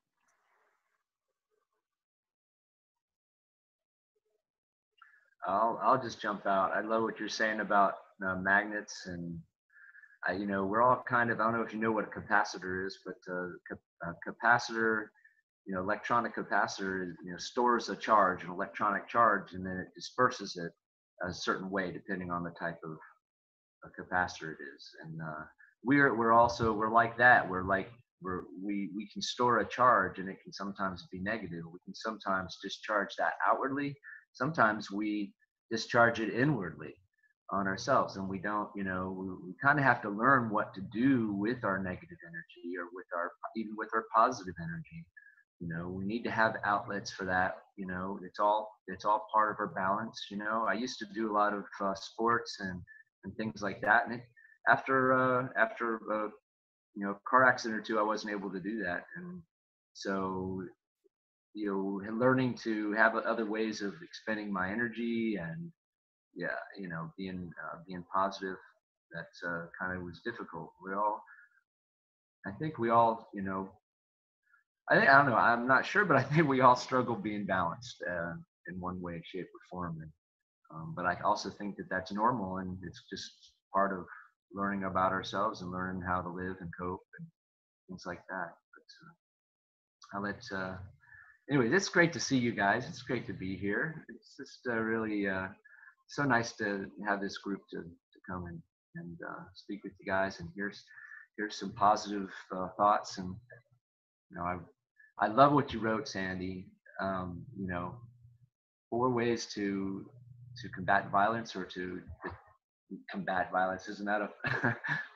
I'll just jump out. I love what you're saying about magnets, and you know, we're all kind of, I don't know if you know what a capacitor is, but a capacitor, you know, electronic capacitor, you know, stores a charge, an electronic charge, and then it disperses it a certain way depending on the type of a capacitor it is. And we're like that. We can store a charge, and it can sometimes be negative. We can sometimes discharge that outwardly. Sometimes we discharge it inwardly on ourselves, and we don't, you know, we kind of have to learn what to do with our negative energy, or even with our positive energy. You know, we need to have outlets for that. You know, it's all part of our balance. You know, I used to do a lot of sports and things like that, and after you know, car accident or two, I wasn't able to do that. And so, you know, learning to have other ways of expending my energy, and yeah, you know, being positive, that kind of was difficult. I think we all, you know, I don't know, I'm not sure, but I think we all struggle being balanced in one way, shape, or form. And but I also think that that's normal, and it's just part of learning about ourselves and learning how to live and cope and things like that. But anyway, it's great to see you guys. It's great to be here. It's just really so nice to have this group to come and speak with you guys, and here's some positive thoughts. And you know, I love what you wrote, Sandy. You know, 4 ways to combat violence, or to combat violence. Isn't that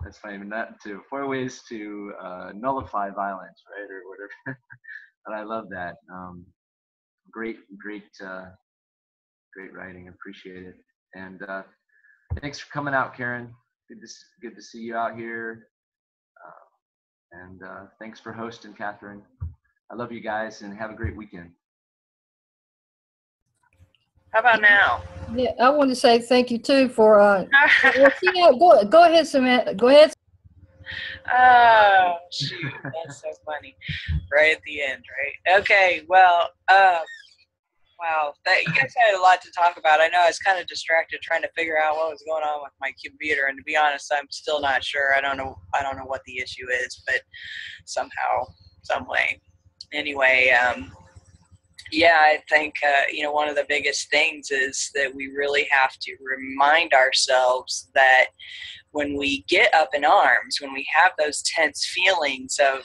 that's funny? That too. 4 ways to nullify violence, right, or whatever. And I love that. Great writing. Appreciate it. And thanks for coming out, Karen. Good to see you out here. And thanks for hosting, Catherine. I love you guys and have a great weekend. How about now? Yeah, I want to say thank you too for go ahead, Samantha. Go ahead. Oh, shoot. That's so funny. Right at the end, right? Okay, well, wow. You guys had a lot to talk about. I know I was kind of distracted trying to figure out what was going on with my computer, and to be honest, I'm still not sure. I don't know what the issue is, but somehow, some way. Anyway, yeah, I think, one of the biggest things is that we really have to remind ourselves that when we get up in arms, when we have those tense feelings of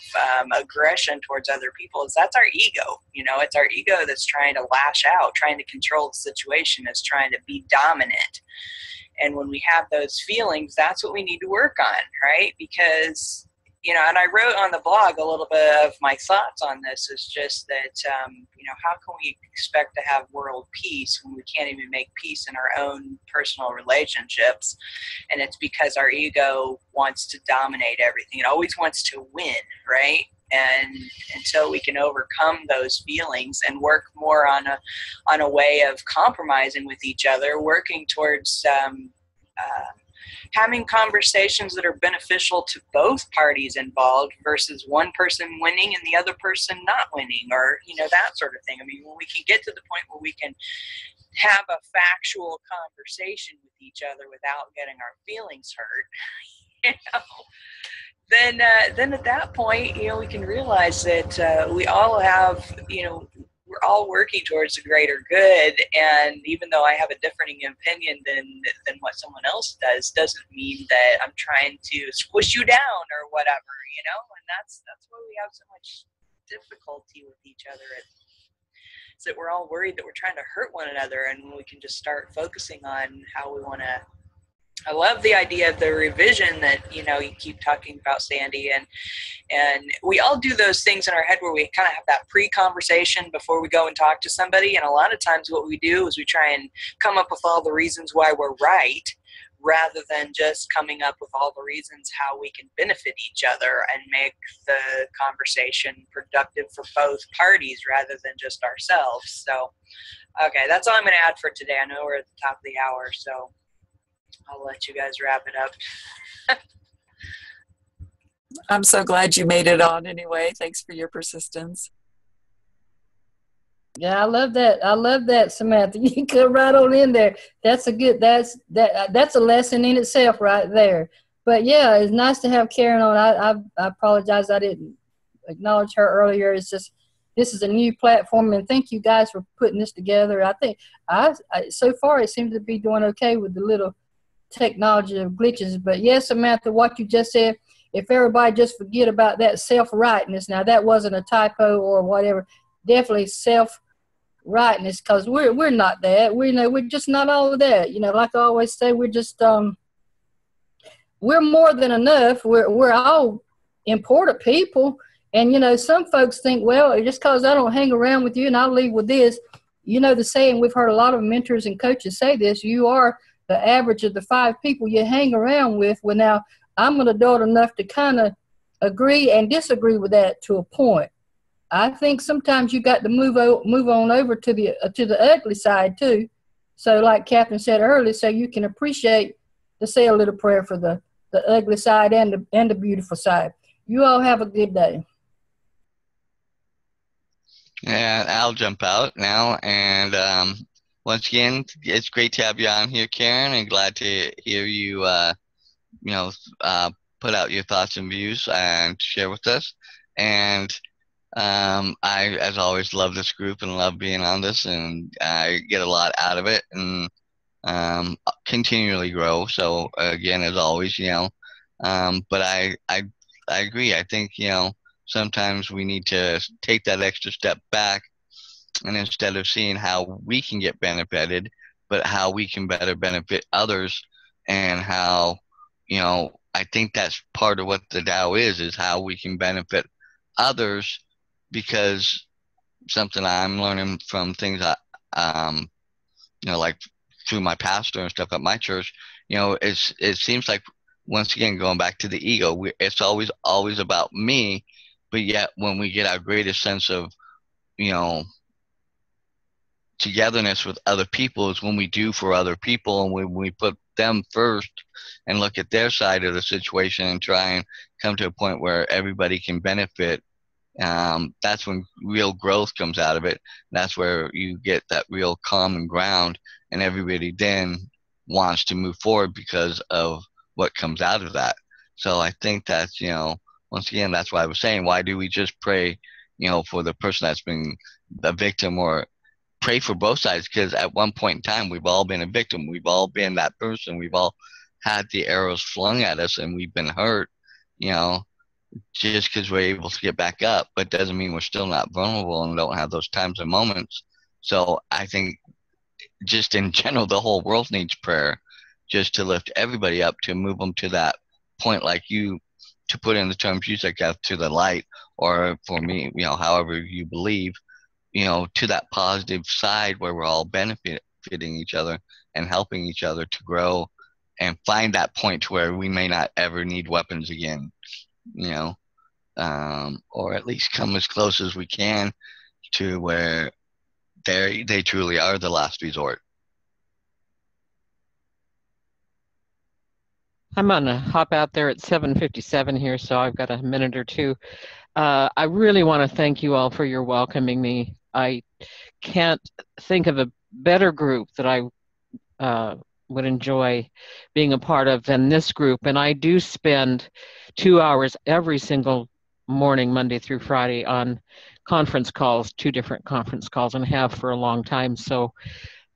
aggression towards other people, that's our ego. It's our ego that's trying to lash out, trying to control the situation, is trying to be dominant. And when we have those feelings, that's what we need to work on, right? Because, and I wrote on the blog a little bit of my thoughts on this, is just that, how can we expect to have world peace when we can't even make peace in our own personal relationships? And it's because our ego wants to dominate everything. It always wants to win, right? And until we can overcome those feelings and work more on a way of compromising with each other, working towards having conversations that are beneficial to both parties involved versus one person winning and the other person not winning, or that sort of thing. I mean, when we can get to the point where we can have a factual conversation with each other without getting our feelings hurt, then at that point, we can realize that we all have, we're all working towards a greater good. And even though I have a differing opinion than what someone else does, doesn't mean that I'm trying to squish you down or whatever, and that's why we have so much difficulty with each other. It's that we're all worried that we're trying to hurt one another, and we can just start focusing on how we want to. I love the idea of the revision that, you keep talking about, Sandy, and we all do those things in our head where we kind of have that pre-conversation before we go and talk to somebody. And a lot of times what we do is we try and come up with all the reasons why we're right, rather than just coming up with all the reasons how we can benefit each other and make the conversation productive for both parties rather than just ourselves. So, okay, that's all I'm going to add for today. I know we're at the top of the hour, so I'll let you guys wrap it up. I'm so glad you made it on anyway. Thanks for your persistence. Yeah, I love that, Samantha. You come right on in there. That's a lesson in itself right there. But yeah, it's nice to have Karen on. I apologize I didn't acknowledge her earlier. It's just, this is a new platform, and thank you guys for putting this together. I think so far it seems to be doing okay with the little technology of glitches. But yes, Samantha, what you just said, if everybody just forget about that self-rightness, now that wasn't a typo or whatever, definitely self-rightness, because we're not that. We're just not all of that. Like I always say, we're just we're more than enough. We're all important people. And some folks think, well, just because I don't hang around with you and I'll leave with this, the saying, we've heard a lot of mentors and coaches say this, you are the average of the 5 people you hang around with. Well, now I'm an adult enough to kind of agree and disagree with that to a point. I think sometimes you got to move on over to the ugly side too. So like Catherine said earlier, so you can appreciate to say a little prayer for the ugly side and the beautiful side. You all have a good day. And I'll jump out now. And once again, it's great to have you on here, Karen, and glad to hear you, put out your thoughts and views and share with us. And I, as always, love this group and love being on this, and I get a lot out of it and continually grow. So again, as always, but I agree. I think, sometimes we need to take that extra step back, and instead of seeing how we can get benefited, but how we can better benefit others, and how, I think that's part of what the Tao is how we can benefit others, because something I'm learning from things like through my pastor and stuff at my church, it seems like, once again, going back to the ego, it's always about me, but yet when we get our greatest sense of, you know, togetherness with other people is when we do for other people, and when we put them first and look at their side of the situation and try and come to a point where everybody can benefit. That's when real growth comes out of it. That's where you get that real common ground, and everybody then wants to move forward because of what comes out of that. So I think that's, you know, once again, that's why I was saying, why do we just pray, you know, for the person that's been a victim, or pray for both sides? Because at one point in time, we've all been a victim. We've all been that person. We've all had the arrows flung at us, and we've been hurt, you know. Just because we're able to get back up, but doesn't mean we're still not vulnerable and don't have those times and moments. So I think just in general, the whole world needs prayer, just to lift everybody up, to move them to that point, like you, to put in the terms you said, Kath, to the light, or for me, you know, however you believe, you know, to that positive side where we're all benefiting each other and helping each other to grow and find that point to where we may not ever need weapons again, you know, or at least come as close as we can to where they truly are the last resort. I'm gonna hop out there at 7:57 here, so I've got a minute or two. I really want to thank you all for your welcoming me. I can't think of a better group that I would enjoy being a part of than this group. And I do spend 2 hours every single morning, Monday through Friday, on conference calls, 2 different conference calls, and have for a long time. So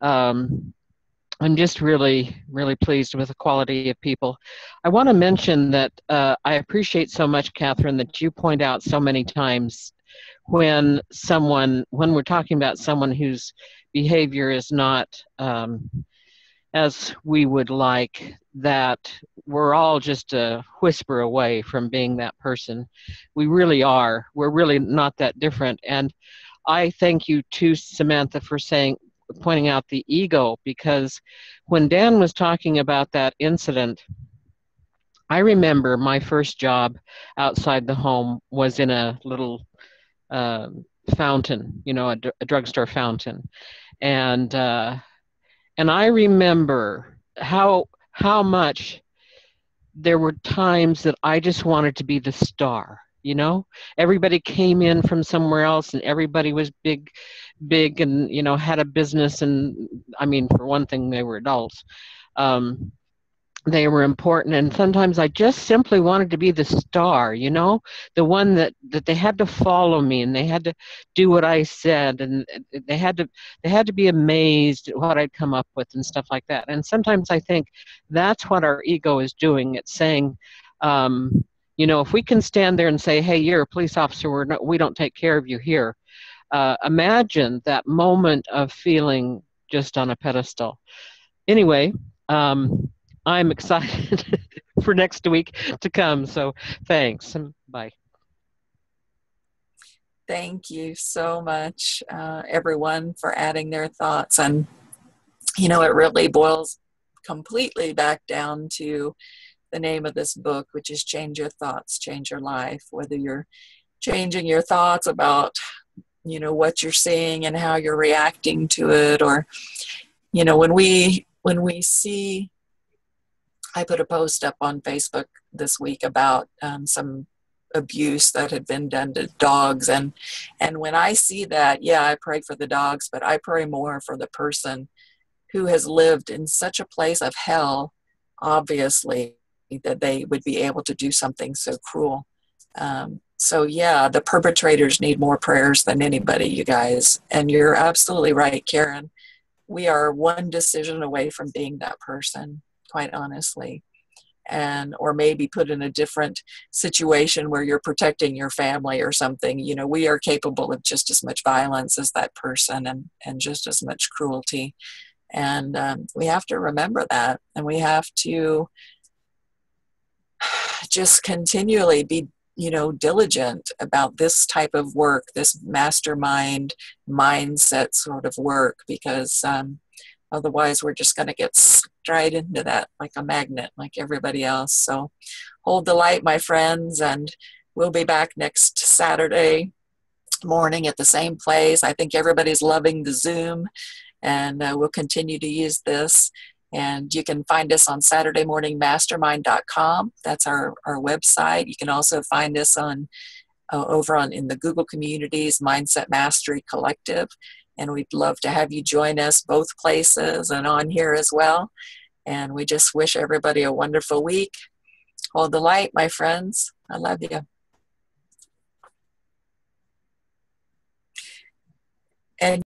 I'm just really, really pleased with the quality of people. I want to mention that I appreciate so much, Catherine, that you point out so many times when we're talking about someone whose behavior is not as we would like, that we're all just a whisper away from being that person. We really are. We're really not that different. And I thank you too, Samantha, for pointing out the ego, because when Dan was talking about that incident, I remember my first job outside the home was in a little fountain, you know, a drugstore fountain, and I remember how much there were times that I just wanted to be the star. You know, everybody came in from somewhere else, and everybody was big, and, you know, had a business. And I mean, for one thing, they were adults. They were important, and sometimes I just simply wanted to be the star, you know, the one that they had to follow me, and they had to do what I said, and they had to be amazed at what I'd come up with and stuff like that. And sometimes I think that's what our ego is doing. It's saying, you know, if we can stand there and say, hey, you're a police officer, we don't take care of you here. Imagine that moment of feeling just on a pedestal. Anyway, I'm excited for next week to come. So thanks and bye. Thank you so much, everyone, for adding their thoughts. And, you know, it really boils completely back down to the name of this book, which is Change Your Thoughts, Change Your Life. Whether you're changing your thoughts about, you know, what you're seeing and how you're reacting to it, or, you know, when we see, I put a post up on Facebook this week about some abuse that had been done to dogs, and when I see that, yeah, I pray for the dogs, but I pray more for the person who has lived in such a place of hell, obviously, that they would be able to do something so cruel. So yeah, the perpetrators need more prayers than anybody, you guys. And you're absolutely right, Karen. We are one decision away from being that person, quite honestly. And or maybe put in a different situation where you're protecting your family or something. You know, we are capable of just as much violence as that person, and just as much cruelty. And we have to remember that, and we have to just continually be, you know, diligent about this type of work, this mastermind mindset sort of work, because otherwise we're just going to get straight into that like a magnet, like everybody else. So hold the light, my friends, and we'll be back next Saturday morning at the same place. I think everybody's loving the Zoom, and we'll continue to use this. And you can find us on SaturdayMorningMastermind.com. That's our website. You can also find us on over on in the Google Communities Mindset Mastery Collective. And we'd love to have you join us both places and on here as well. And we just wish everybody a wonderful week. Hold the light, my friends. I love you. And